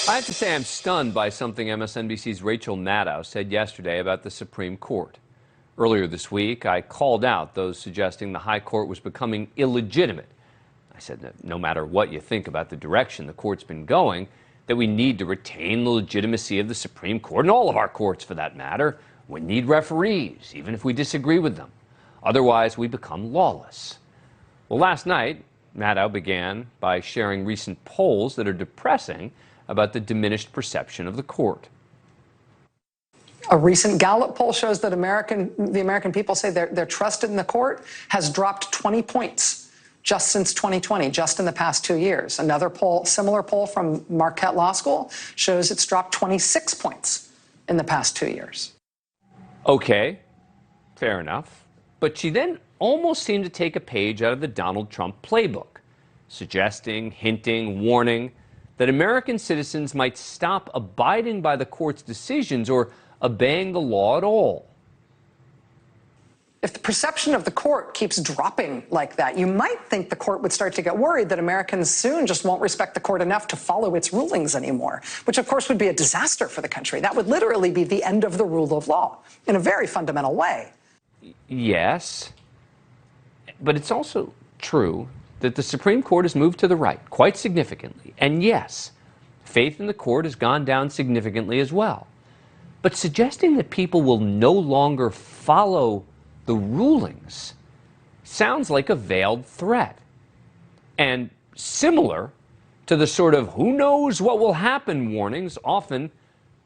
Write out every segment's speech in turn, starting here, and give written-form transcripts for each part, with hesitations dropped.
I have to say I'm stunned by something MSNBC's Rachel Maddow said yesterday about the Supreme Court. Earlier this week, I called out those suggesting the High Court was becoming illegitimate. I said that no matter what you think about the direction the court's been going, that we need to retain the legitimacy of the Supreme Court, and all of our courts for that matter. We need referees, even if we disagree with them. Otherwise, we become lawless. Well, last night, Maddow began by sharing recent polls that are depressing about the diminished perception of the court. A recent Gallup poll shows that the American people say their trust in the court has dropped 20 points just since 2020, just in the past 2 years. Another poll, similar poll from Marquette Law School, shows it's dropped 26 points in the past 2 years. Okay, fair enough. But she then almost seemed to take a page out of the Donald Trump playbook, suggesting, hinting, warning that American citizens might stop abiding by the court's decisions or obeying the law at all. If the perception of the court keeps dropping like that, you might think the court would start to get worried that Americans soon just won't respect the court enough to follow its rulings anymore, which of course would be a disaster for the country. That would literally be the end of the rule of law in a very fundamental way. Yes, but it's also true that the Supreme Court has moved to the right quite significantly. And yes, faith in the court has gone down significantly as well. But suggesting that people will no longer follow the rulings sounds like a veiled threat. And similar to the sort of who knows what will happen warnings often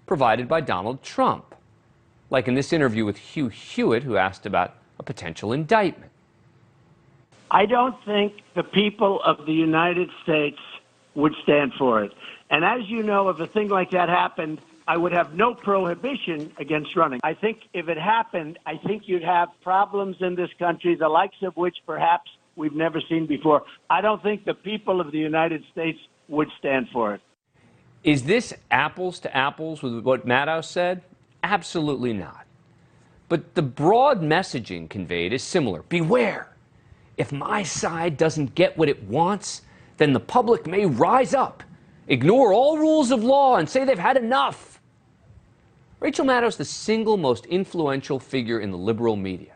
provided by Donald Trump. Like in this interview with Hugh Hewitt, who asked about a potential indictment. I don't think the people of the United States would stand for it. And as you know, if a thing like that happened, I would have no prohibition against running. I think if it happened, I think you'd have problems in this country, the likes of which perhaps we've never seen before. I don't think the people of the United States would stand for it. Is this apples to apples with what Maddow said? Absolutely not. But the broad messaging conveyed is similar. Beware. If my side doesn't get what it wants, then the public may rise up, ignore all rules of law, and say they've had enough. Rachel Maddow is the single most influential figure in the liberal media.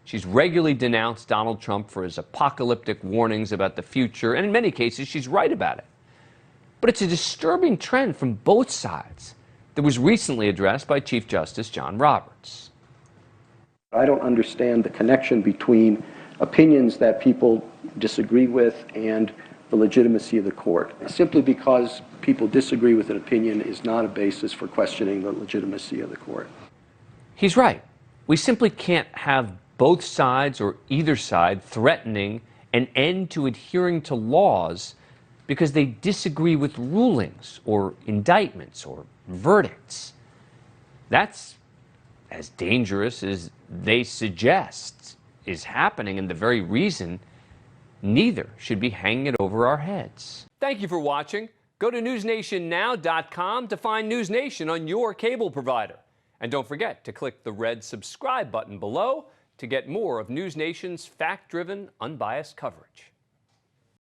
She's regularly denounced Donald Trump for his apocalyptic warnings about the future, and in many cases, she's right about it. But it's a disturbing trend from both sides that was recently addressed by Chief Justice John Roberts. I don't understand the connection between opinions that people disagree with and the legitimacy of the court. Simply because people disagree with an opinion is not a basis for questioning the legitimacy of the court. He's right. We simply can't have both sides or either side threatening an end to adhering to laws because they disagree with rulings or indictments or verdicts. That's as dangerous as they suggest is happening, and the very reason neither should be hanging it over our heads. Thank you for watching. Go to newsnationnow.com to find NewsNation on your cable provider. And don't forget to click the red subscribe button below to get more of NewsNation's fact-driven, unbiased coverage.